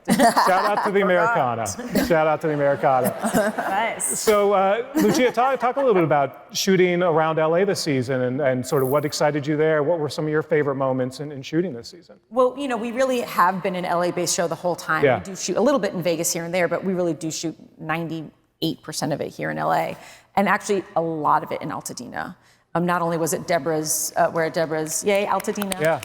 [SPEAKER 1] Shout out to the Americana. Shout out to the Americana.
[SPEAKER 3] Nice.
[SPEAKER 1] So, Lucia, talk a little bit about shooting around LA this season and sort of what excited you there. What were some of your favorite moments in shooting this season?
[SPEAKER 5] Well, we really have been an LA-based show the whole time.
[SPEAKER 1] Yeah.
[SPEAKER 5] We do shoot a little bit in Vegas here and there, but we really do shoot 98% of it here in LA, and actually a lot of it in Altadena. Not only was it Deborah's, yay, Altadena.
[SPEAKER 1] Yeah.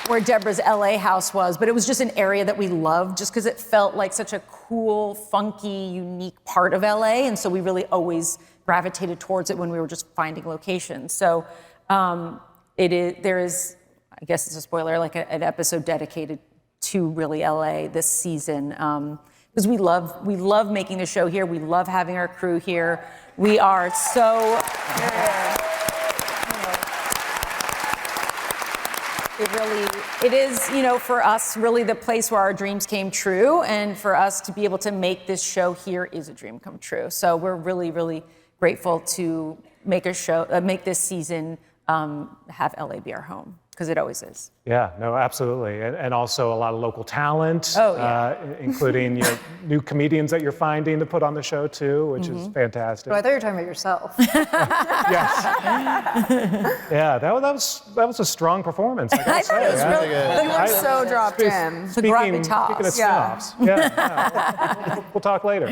[SPEAKER 5] Where Deborah's LA house was, but it was just an area that we loved just because it felt like such a cool, funky, unique part of LA, and so we really always gravitated towards it when we were just finding locations. So there is, I guess it's a spoiler, like an episode dedicated to really LA this season, because we love making the show here. We love having our crew here. We are so... It is, for us, really the place where our dreams came true, and for us to be able to make this show here is a dream come true. So we're really, really grateful to make this season, have LA be our home, because it always is.
[SPEAKER 1] Yeah, no, absolutely. And also a lot of local talent,
[SPEAKER 5] Oh, yeah.
[SPEAKER 1] Including new comedians that you're finding to put on the show too, which is fantastic.
[SPEAKER 11] Oh, I thought you were talking about yourself.
[SPEAKER 1] Yes. Yeah, that was a strong performance. I gotta say.
[SPEAKER 5] It was really good.
[SPEAKER 3] You were so dropped in.
[SPEAKER 1] Speaking of
[SPEAKER 3] Yeah.
[SPEAKER 1] spinoffs, yeah, we'll talk later.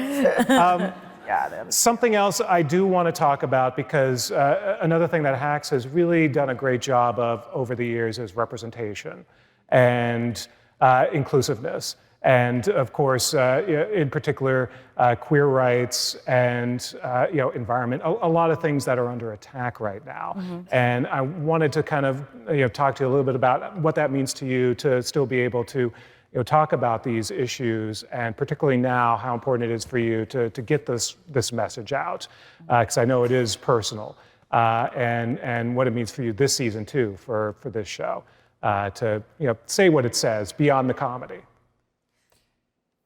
[SPEAKER 1] Something else I do want to talk about, because another thing that Hacks has really done a great job of over the years is representation and inclusiveness. And of course, in particular, queer rights and environment, a lot of things that are under attack right now. And I wanted to kind of talk to you a little bit about what that means to you to still be able to talk about these issues, and particularly now, how important it is for you to get this message out, because I know it is personal, and what it means for you this season too, for this show, to say what it says beyond the comedy.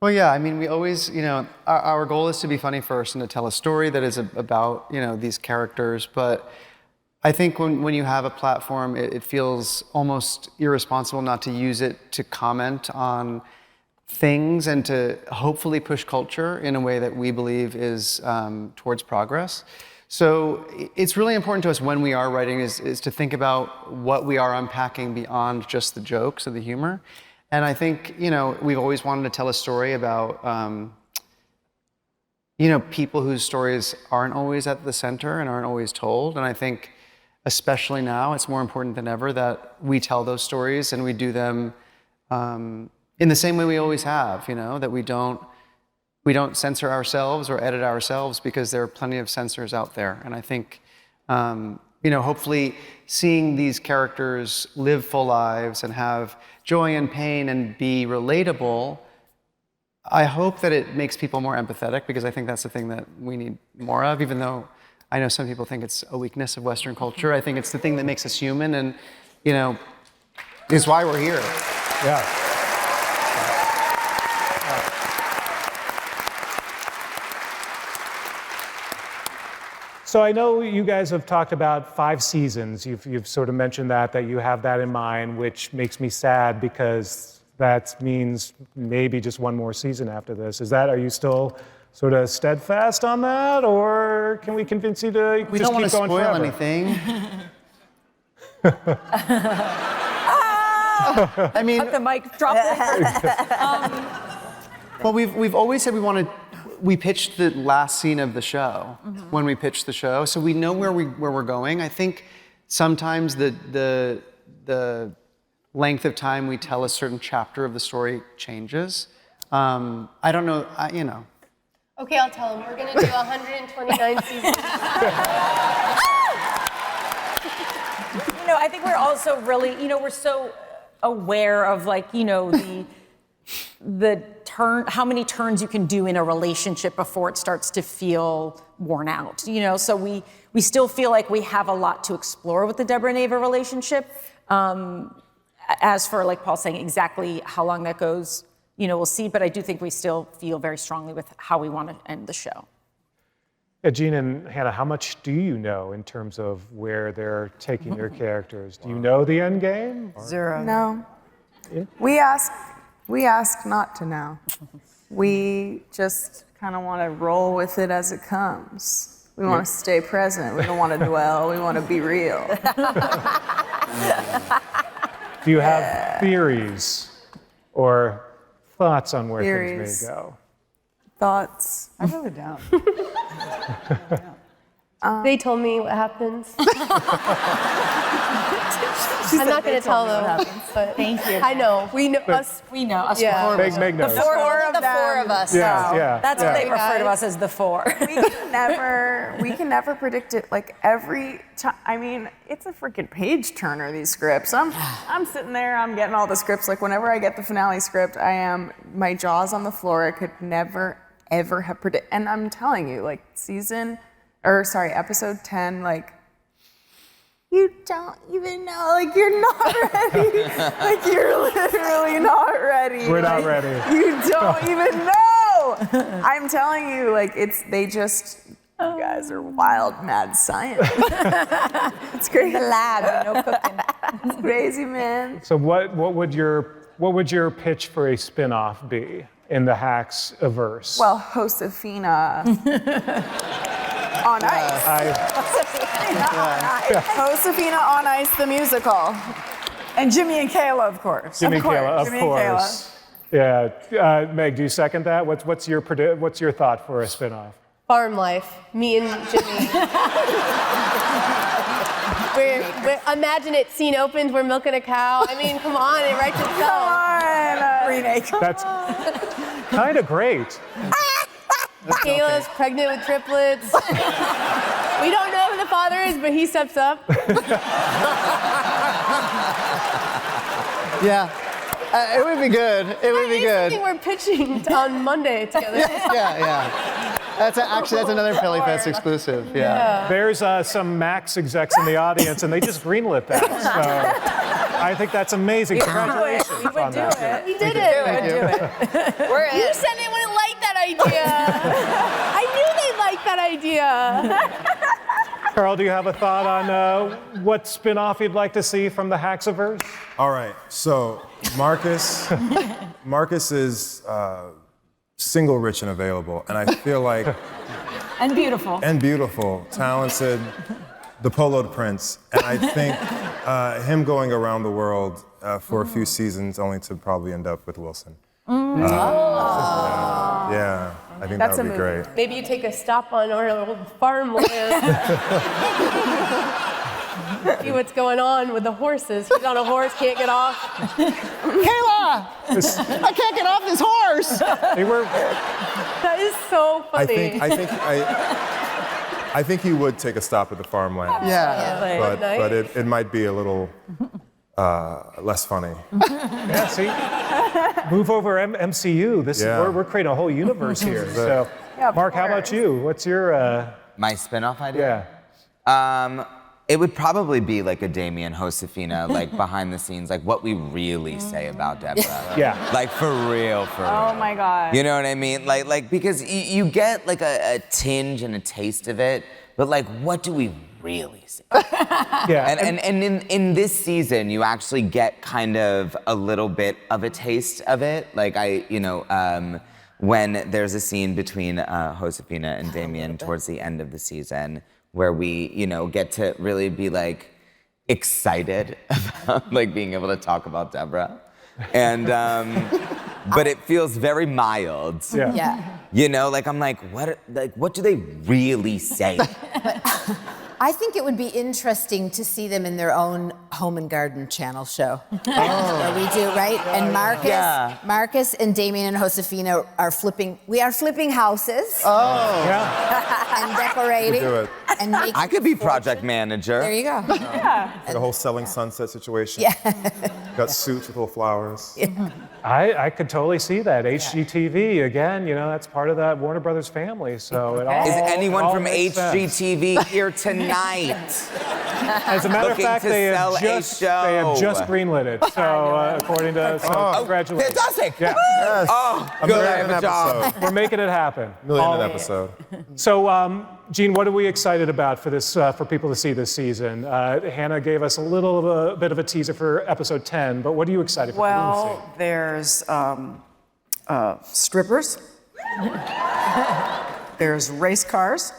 [SPEAKER 4] Well, yeah, I mean, we always, our goal is to be funny first and to tell a story that is about, these characters. But I think when you have a platform, it feels almost irresponsible not to use it to comment on things and to hopefully push culture in a way that we believe is towards progress. So it's really important to us when we are writing is to think about what we are unpacking beyond just the jokes or the humor. And I think, we've always wanted to tell a story about, people whose stories aren't always at the center and aren't always told. And I think, especially now, it's more important than ever that we tell those stories and we do them in the same way we always have, that we don't censor ourselves or edit ourselves, because there are plenty of censors out there. And I think, hopefully seeing these characters live full lives and have joy and pain and be relatable, I hope that it makes people more empathetic, because I think that's the thing that we need more of, even though I know some people think it's a weakness of Western culture. I think it's the thing that makes us human, and, is why we're here.
[SPEAKER 1] Yeah. So I know you guys have talked about 5 seasons. You've sort of mentioned that you have that in mind, which makes me sad because that means maybe just one more season after this. Are you still sort of steadfast on that, or can we convince you to
[SPEAKER 4] We
[SPEAKER 1] just
[SPEAKER 4] don't want
[SPEAKER 1] keep
[SPEAKER 4] to
[SPEAKER 1] going
[SPEAKER 4] spoil
[SPEAKER 1] forever?
[SPEAKER 4] anything. I mean,
[SPEAKER 5] The mic drop it.
[SPEAKER 4] well, we've always said we pitched the last scene of the show when we pitched the show, so we know where we're going. I think sometimes the length of time we tell a certain chapter of the story changes. I don't know, you know.
[SPEAKER 2] Okay, I'll tell him. We're gonna do 129 seasons.
[SPEAKER 5] I think we're also really, we're so aware of the turn, how many turns you can do in a relationship before it starts to feel worn out. So we still feel like we have a lot to explore with the Deborah and Ava relationship. As for like Paul saying exactly how long that goes, we'll see. But I do think we still feel very strongly with how we want to end the show.
[SPEAKER 1] Yeah, Gene and Hannah, how much do you know in terms of where they're taking your characters? Do you know the end game? Or?
[SPEAKER 7] 0.
[SPEAKER 8] No.
[SPEAKER 1] Yeah.
[SPEAKER 8] We ask not to know. We just kind of want to roll with it as it comes. We want to stay present. We don't want to dwell. We want to be real.
[SPEAKER 1] Do you have theories or thoughts on where
[SPEAKER 8] Theories.
[SPEAKER 1] things may go?
[SPEAKER 8] Thoughts?
[SPEAKER 7] I really don't.
[SPEAKER 2] They told me what happens. I'm not going to tell them, but
[SPEAKER 5] Thank you.
[SPEAKER 2] I know. We know us.
[SPEAKER 5] We know us.
[SPEAKER 2] Yeah.
[SPEAKER 1] Meg knows.
[SPEAKER 5] The four of us.
[SPEAKER 1] Yeah.
[SPEAKER 5] That's what they refer to us as, the 4.
[SPEAKER 8] We can never predict it. Like every time, I mean, it's a freaking page turner, these scripts. I'm sitting there, I'm getting all the scripts. Like whenever I get the finale script, my jaw's on the floor. I could never, ever have predicted. And I'm telling you, like episode 10, like, you don't even know, like you're not ready. Like you're literally not ready.
[SPEAKER 1] We're not ready.
[SPEAKER 8] You don't even know. I'm telling you, like you guys are wild, mad science. It's crazy.
[SPEAKER 5] The lab, no cooking.
[SPEAKER 8] It's crazy, man.
[SPEAKER 1] So what would your pitch for a spin-off be in the Hacks-averse?
[SPEAKER 8] Well, Josefina on Ice. Josefina on Ice, the musical.
[SPEAKER 7] And Jimmy and Kayla, of course.
[SPEAKER 1] Jimmy and Kayla, of
[SPEAKER 7] Jimmy and
[SPEAKER 1] course. Yeah, Meg, do you second that? What's your thought for a spin-off?
[SPEAKER 2] Farm life. Me and Jimmy. Imagine it. Scene opens. We're milking a cow. I mean, come on. It writes itself.
[SPEAKER 8] Come on.
[SPEAKER 1] That's kind of great.
[SPEAKER 2] Kayla's pregnant with triplets. We don't know who the father is, but he steps up.
[SPEAKER 4] Yeah, it would be good. It would be good.
[SPEAKER 2] Something we're pitching on Monday together.
[SPEAKER 4] Yeah. That's another PaleyFest exclusive. Yeah.
[SPEAKER 1] There's some Max execs in the audience, and they just greenlit that. So I think that's amazing. Congratulations on that.
[SPEAKER 2] We did it.
[SPEAKER 10] You
[SPEAKER 2] said they wouldn't like that idea. I knew they'd like that idea.
[SPEAKER 1] Carl, do you have a thought on what spin-off you'd like to see from the Hacks-averse?
[SPEAKER 9] All right, so Marcus is single, rich, and available, and I feel like
[SPEAKER 5] And beautiful.
[SPEAKER 9] talented, the poloed prince, and I think him going around the world for a few seasons only to probably end up with Wilson. Yeah, I think that would be great.
[SPEAKER 2] Maybe you take a stop on our old farmland. See what's going on with the horses. He's on a horse, can't get off.
[SPEAKER 4] Kayla, I can't get off this horse.
[SPEAKER 2] That is so funny.
[SPEAKER 9] I think he would take a stop at the farmland.
[SPEAKER 4] Yeah.
[SPEAKER 9] But it might be a little less funny.
[SPEAKER 1] Yeah, see? Move over MCU. We're creating a whole universe here. So,
[SPEAKER 8] Yeah, of
[SPEAKER 1] Mark, how about
[SPEAKER 8] course.
[SPEAKER 1] you? What's your...
[SPEAKER 6] My spin-off idea?
[SPEAKER 1] yeah.
[SPEAKER 6] It would probably be like a Damien, Josefina, like behind the scenes, like what we really say about Deborah.
[SPEAKER 1] Yeah.
[SPEAKER 6] Like for real, for real.
[SPEAKER 3] Oh my God.
[SPEAKER 6] You know what I mean? Like because you get like a tinge and a taste of it, but like what do we really say?
[SPEAKER 1] Yeah.
[SPEAKER 6] And in this season, you actually get kind of a little bit of a taste of it. Like when there's a scene between Josefina and Damien towards the end of the season, where we, get to really be like excited about like being able to talk about Deborah. And, but it feels very mild.
[SPEAKER 1] Yeah.
[SPEAKER 6] I'm like, what do they really say?
[SPEAKER 10] I think it would be interesting to see them in their own home and garden channel show. Where we do, right? And Marcus and Damien and Josefina are flipping houses.
[SPEAKER 1] Oh. Yeah.
[SPEAKER 10] And decorating.
[SPEAKER 9] do it.
[SPEAKER 10] And making
[SPEAKER 6] I could be project manager.
[SPEAKER 10] There you go.
[SPEAKER 3] Yeah.
[SPEAKER 9] Like a whole selling sunset situation.
[SPEAKER 10] Yeah.
[SPEAKER 9] Got suits with little flowers.
[SPEAKER 1] I could totally see that. HGTV, again, that's part of that Warner Brothers family. So it all
[SPEAKER 6] Is anyone
[SPEAKER 1] all
[SPEAKER 6] from
[SPEAKER 1] makes sense.
[SPEAKER 6] HGTV here tonight?
[SPEAKER 1] As a matter of
[SPEAKER 6] Looking
[SPEAKER 1] fact,
[SPEAKER 6] to
[SPEAKER 1] they
[SPEAKER 6] sell
[SPEAKER 1] have
[SPEAKER 6] a
[SPEAKER 1] just
[SPEAKER 6] show.
[SPEAKER 1] greenlit it. So according to congratulations.
[SPEAKER 6] Fantastic!
[SPEAKER 1] Yeah.
[SPEAKER 9] Yes.
[SPEAKER 6] Oh,
[SPEAKER 9] A
[SPEAKER 6] good. I
[SPEAKER 9] million
[SPEAKER 6] have a job.
[SPEAKER 9] episode.
[SPEAKER 1] We're making it happen.
[SPEAKER 9] Million episode.
[SPEAKER 1] So, Gene, what are we excited about for this for people to see this season? Hannah gave us a little bit of a teaser for episode 10, but what are you excited for people to see?
[SPEAKER 7] Well, there's strippers. There's race cars.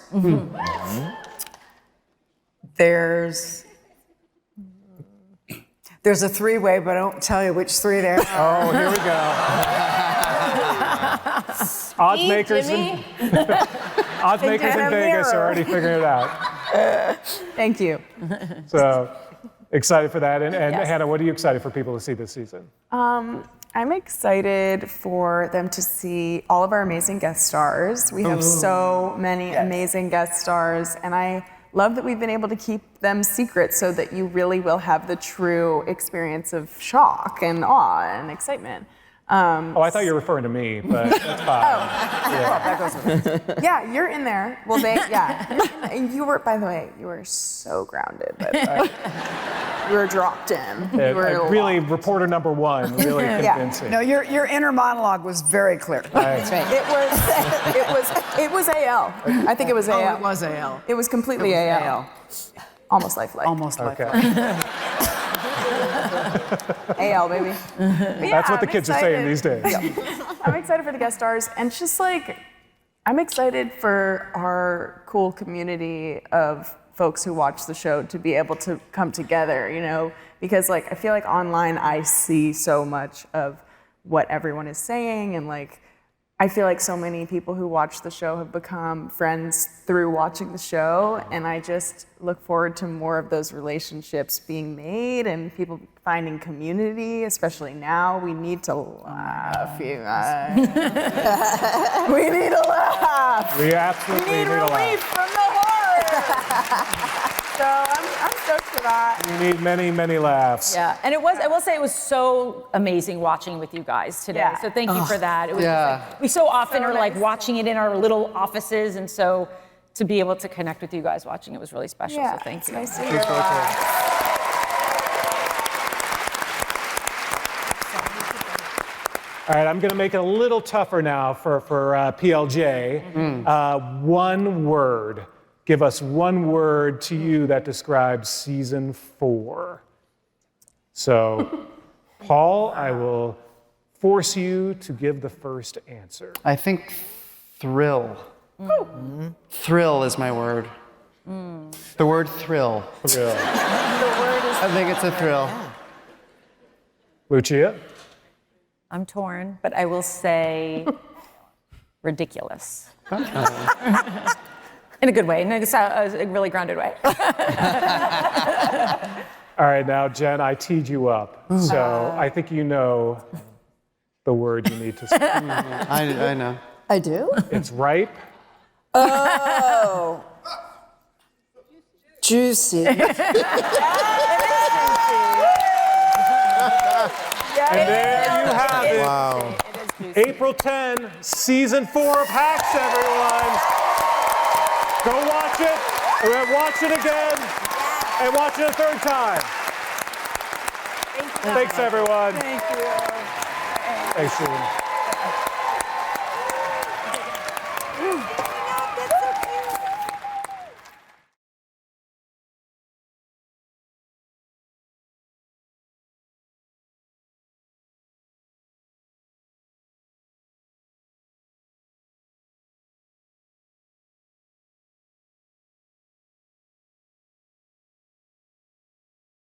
[SPEAKER 7] There's a three-way, but I don't tell you which three there are.
[SPEAKER 1] Oh, here we go. Odds makers
[SPEAKER 2] Jimmy?
[SPEAKER 1] odds makers in
[SPEAKER 3] a
[SPEAKER 1] Vegas are
[SPEAKER 3] mirror.
[SPEAKER 1] already figuring it out.
[SPEAKER 3] Thank you.
[SPEAKER 1] So excited for that. And Hannah, what are you excited for people to see this season?
[SPEAKER 8] I'm excited for them to see all of our amazing guest stars. We have so many amazing guest stars, and I love that we've been able to keep them secret so that you really will have the true experience of shock and awe and excitement.
[SPEAKER 1] I thought you were referring to me, but that's fine.
[SPEAKER 8] Yeah, you're in there. Well, you were, by the way, you were so grounded. You were dropped in. You were
[SPEAKER 1] Really, reporter number one, really convincing.
[SPEAKER 7] No, your inner monologue was very clear.
[SPEAKER 10] That's right.
[SPEAKER 8] It was AL. I think it was AL.
[SPEAKER 7] Oh, it was AL.
[SPEAKER 8] It was completely AL. Almost lifelike.
[SPEAKER 7] Almost like
[SPEAKER 8] AL, baby.
[SPEAKER 1] That's what the kids are saying these days.
[SPEAKER 8] I'm excited for the guest stars, and just like, I'm excited for our cool community of folks who watch the show to be able to come together, because like, I feel like online I see so much of what everyone is saying, and like, I feel like so many people who watch the show have become friends through watching the show, and I just look forward to more of those relationships being made and people finding community, especially now. We need to laugh, you guys. We need to laugh.
[SPEAKER 1] We absolutely
[SPEAKER 8] We need
[SPEAKER 1] a
[SPEAKER 8] relief
[SPEAKER 1] laugh.
[SPEAKER 8] from the horror. So I'm stoked for that.
[SPEAKER 1] We need many, many laughs.
[SPEAKER 5] Yeah, and I will say it was so amazing watching with you guys today.
[SPEAKER 8] Yeah.
[SPEAKER 5] So thank you for that. It was
[SPEAKER 4] Yeah.
[SPEAKER 5] we so often
[SPEAKER 8] So
[SPEAKER 5] are like
[SPEAKER 8] nice.
[SPEAKER 5] watching it in our little offices, and so to be able to connect with you guys watching it was really special.
[SPEAKER 8] Yeah,
[SPEAKER 5] So thank
[SPEAKER 8] it's
[SPEAKER 5] you.
[SPEAKER 8] nice to hear that.
[SPEAKER 1] All right, I'm going to make it a little tougher now for PLJ. One word. Give us one word to you that describes season 4. So, Paul, I will force you to give the first answer.
[SPEAKER 4] I think thrill. Thrill is my word. The word thrill.
[SPEAKER 1] Real.
[SPEAKER 4] I think it's a thrill.
[SPEAKER 1] Lucia?
[SPEAKER 5] I'm torn, but I will say ridiculous. In a good way, in a really grounded way.
[SPEAKER 1] All right, now, Jen, I teed you up. So I think you know the word you need to say.
[SPEAKER 4] I know.
[SPEAKER 7] I do?
[SPEAKER 1] It's ripe.
[SPEAKER 7] Oh. Juicy.
[SPEAKER 1] And there you have it.
[SPEAKER 9] Wow.
[SPEAKER 1] April 10, season 4 of Hacks, everyone. Go watch it. Watch it again. and watch it a third time. Thanks, everyone.
[SPEAKER 3] Thank you.
[SPEAKER 1] Thanks, Julie.